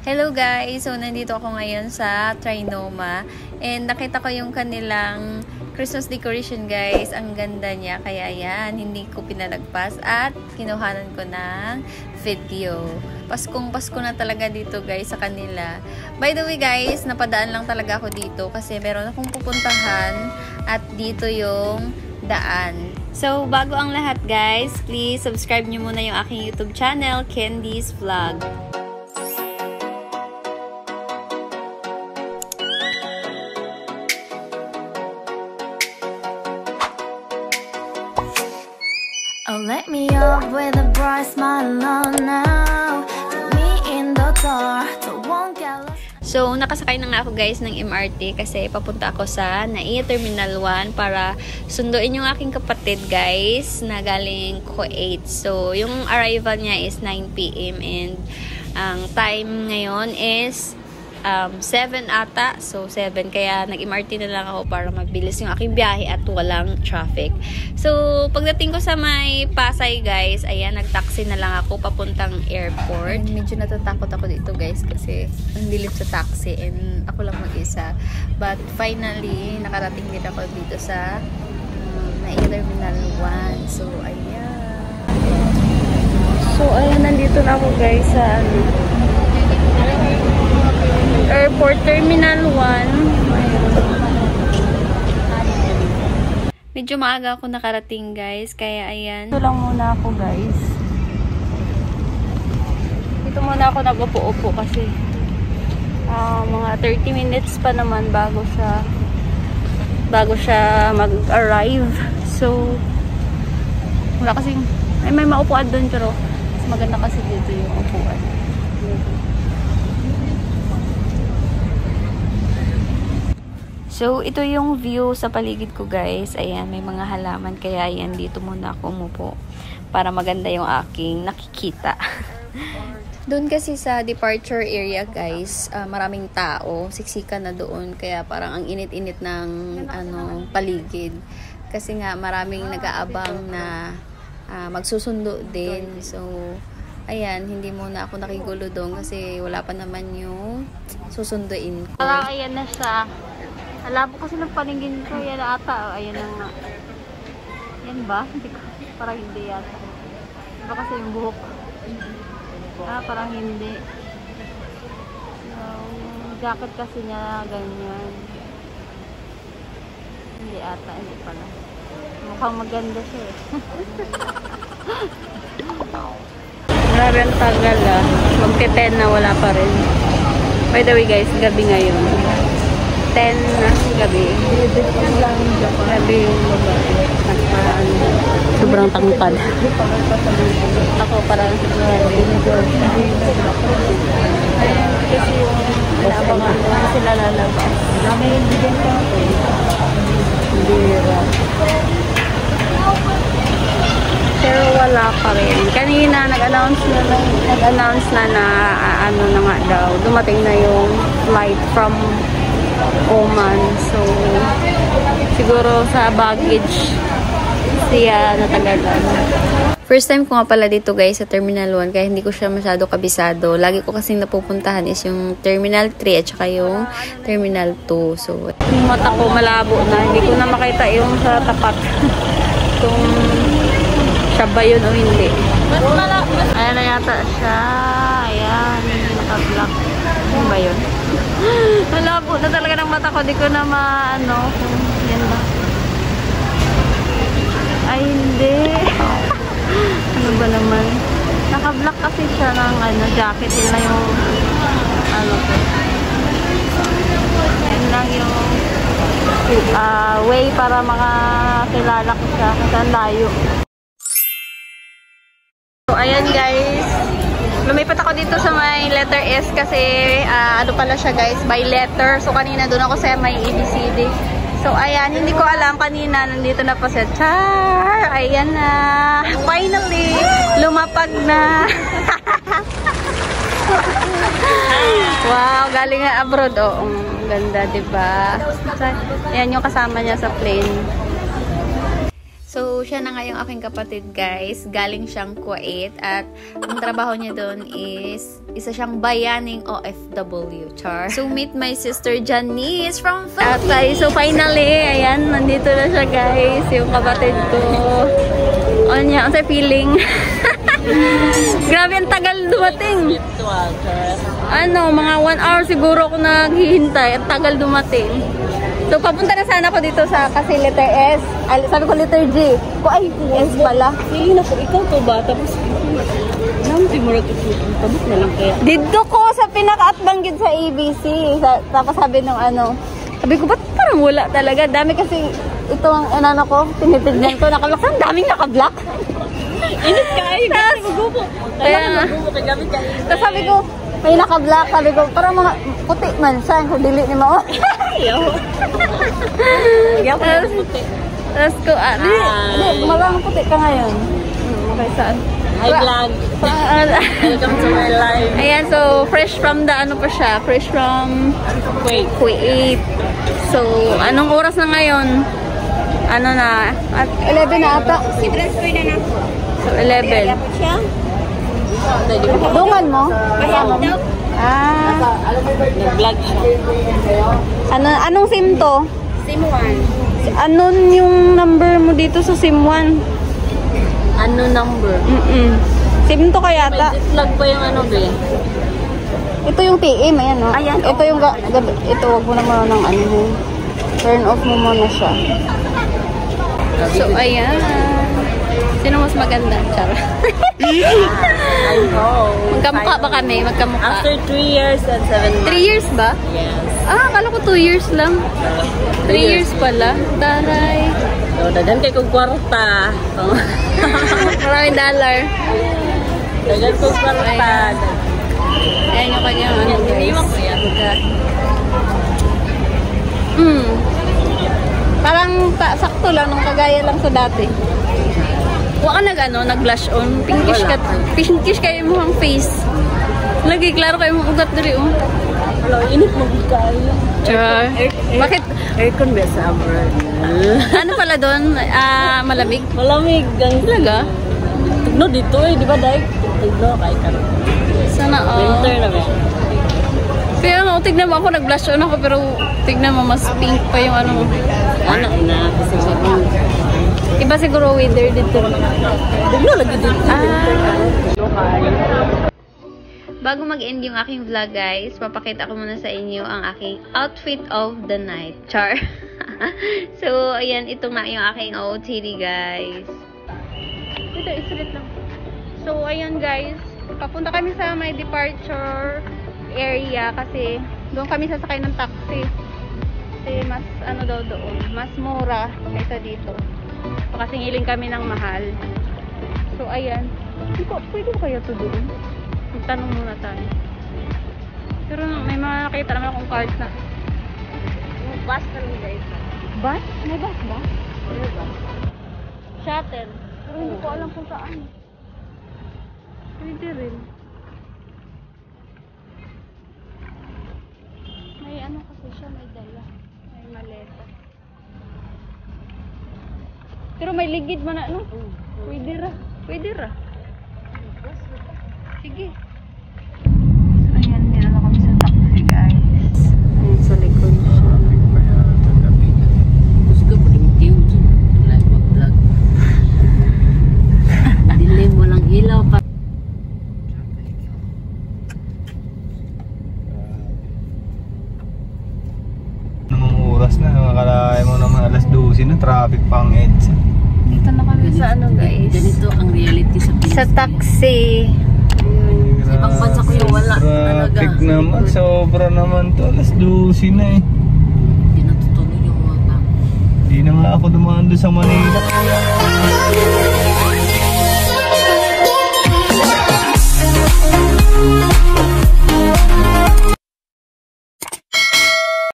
Hello guys! So, nandito ako ngayon sa Trinoma and nakita ko yung kanilang Christmas decoration guys. Ang ganda niya. Kaya yan, hindi ko pinalagpas at kinuhanan ko ng video. Paskong Pasko na talaga dito guys sa kanila. By the way guys, napadaan lang talaga ako dito kasi meron akong pupuntahan at dito yung daan. So, bago ang lahat guys, please subscribe nyo muna yung aking YouTube channel, Candy's Vlog. Oh, let me up with a bright smile on now. Put me in the dark, don't want get lost. So, nakasakay na nga ako guys ng MRT kasi papunta ako sa NAIA Terminal 1 para sunduin yung aking kapatid guys na galing Kuwait. So, yung arrival niya is 9 PM and ang time ngayon is 7 ata. So, 7. Kaya nag-MRT na lang ako para mabilis yung aking biyahe at walang traffic. So, pagdating ko sa may Pasay guys, ayan, nag-taxi na lang ako papuntang airport. And medyo natatakot ako dito guys kasi ang dilim sa taxi and ako lang mag-isa. But finally, nakarating din ako dito sa NAIA Terminal 1. So, ayan. So, ayan, nandito na ako guys sa Airport Terminal 1. Medyo maaga ako nakarating guys, kaya ayan. Ito lang muna ako guys. Dito muna ako nag-upo-upo kasi mga 30 minutes pa naman bago siya mag-arrive. So, wala kasing, may maupuan doon pero mas maganda kasi dito yung upuan. So, ito yung view sa paligid ko guys. Ayan, may mga halaman. Kaya ayan, dito muna ako umupo. Para maganda yung aking nakikita. Doon kasi sa departure area guys, maraming tao. Siksikan na doon. Kaya parang ang init-init ng paligid. Kasi nga maraming nag-aabang na magsusundo din. So, ayan, hindi muna ako nakigulo doon kasi wala pa naman yung susunduin ko. Parang ayan na siya. Alabo kasi ng paningin ko. Yan ata. Oh, ayan na nga. Yan ba? Hindi ko. Parang hindi yata. Iba kasi yung buhok. Parang hindi. Yung jacket kasi niya ganyan. Hindi ata. Hindi pala. Mukhang maganda siya eh. Grabe ang tagal Magte-10 na wala pa rin. By the way guys, gabi ngayon. 10 na gabi. Gabi yung sobrang tangkad. Ako parang kasi yung naabangan ko sila lalabas. Pero wala pa rin. Kanina nag-announce na ano na nga daw. Dumating na yung flight from Oman. So, siguro sa baggage siya natagalan. First time ko nga pala dito guys sa Terminal 1 kaya hindi ko siya masyado kabisado. Lagi ko kasing napupuntahan is yung Terminal 3 at saka yung Terminal 2. So, yung mata ko malabo na. Hindi ko na makita yung sa tapat. Kung siya ba yun o hindi. Ayan na yata siya. Ayan. Naka-block. Ano ba yun? Malabo na talaga ng mata ko. Di ko na maano. Yan ba? Ay, hindi. Ano ba naman? Naka-block kasi siya ng jacket. Yun lang yung yun lang yung way para makakilala ko siya. Kasi ang layo. So, ayan guys. Lumipat ako dito sa may letter S kasi ano pala siya guys, by letter. So kanina doon ako sa may ABCD. So ayan, hindi ko alam kanina nandito na po sa Char. Ayan na. Finally, lumapag na. Wow, galing nga abroad. Oh, ganda 'di ba? Ayan yung kasama niya sa plane. So, siya na nga yung aking kapatid, guys. Galing siyang Kuwait. At ang trabaho niya doon is isa siyang bayaning OFW. Char. So, meet my sister Janice from Philippines. So, finally, ayan, nandito na siya, guys. Yung kapatid ko. Ano niya? Ang sa feeling? Grabe, ang tagal dumating. Ano, mga 1 hour siguro ako naghihintay. Ang tagal dumating. So, papunta na sana ako dito sa kasi letter S. Sabi ko letter G. Ay, S pala. Feeling na ko, ikaw to ba? Tapos, naman, mo rin tabok na lang kaya. Dito ko sa pinaka-atbanggid sa ABC. Tapos sabi nung ano, sabi ko, ba't parang wala talaga? Dami kasi ito ang ano ko, tinitignan ko, nakablock. Ang daming nakablock. Init ka ay, gamit ko gubo. Kaya nga. Gamit ka. Tapos sabi ko, may nakablock. Sabi ko, parang mga puti man siya. Kung dili ni Mao. Ayaw. Ayaw ko na puti. Tapos ko, di, malang puti ka ngayon. Okay, saan? Hi vlog. Welcome to my life. Ayan, so fresh from the ano pa siya, fresh from Kuwait. So, anong oras na ngayon? Ano na? At 11 na ata. I-transfer na na. So, 11. Siya? Dungan mo? Mahal daw. Nag-vlog siya. Anong SIM to? SIM 1. Ano yung number mo dito sa SIM 1? Ano number? SIM to kaya ata? May vlog pa yung ano ba? Ito yung TM, ayan o. Ayan, ito yung, ito, wag mo naman ng ano. Turn off mo muna siya. So, ayan. Sino mas maganda? Chara. I know. Magkamukha ba kami? Magkamukha. After 3 years and 7 months. 3 years ba? Yes. Akala ko 2 years lang. 3 years pala. Daray. So, dagan kay kong kwarta. Maraming dollar. Dagan kong kwarta. Ayan yung kanyang ano, guys. Iniwan ko yan. Parang sakto lang, nung kagaya lang sa dati. Huwag ka nag-blush on. Pinkish kayo mo ang face. Lagi, klaro kayo mong ugat dali, oh. Hello, init mo kayo. Char. Bakit? Aircon ba summer? Ano pala doon? Malamig? Malamig. Talaga? Tigno dito eh, di ba dahil? Tigno, kay karon. Sana all. Winter na ba? Pero tignan mo ako, nag-blush on ako, pero tignan mo, mas pink pa yung ano mo. Ano na? Kasi Iba siguro weather dito. tigno lagi dito. Bago mag-end yung aking vlog, guys, papakita ko muna sa inyo ang aking outfit of the night. Char. So, ayan, ito nga yung aking OOTD, guys. Ito, straight lang. So, ayan, guys. Papunta kami sa my departure area kasi doon kami sasakay ng taxi. Kasi mas, ano daw doon, mas mura kaysa dito. So, kasi ngiling kami ng mahal. So, ayan. Pwede ko kaya ito doon? Magtanong muna tayo. Pero may mga nakita naman akong cards na. Yung bus na lang guys. Bus? May bus ba? Ano ba? Shuttle. Pero hindi ko alam kung saan. Pwede rin. May ano kasi siya, may dala. May maleta. Pero may ligid man na, no? Pwede ra. Pwede ra. Sige. So, ayan, meron kami sa taxi, guys. Ayan, sa likod siya. Gusto ko rin tiyo. Like mag-vlog. Dilim mo lang ilaw pa. Namang oras na, makalaya mo naman alas 12 na, traffic pang EDSA. Dito na kami sa ano, guys. Ganito ang reality sa Pilipinas. Sa taxi. Sa ibang bansa ko yung wala talaga. Traffic naman, sobra naman to, alas 12 na eh. Hindi natutulog yung mga tao. Hindi na nga ako dumaan doon sa Manila.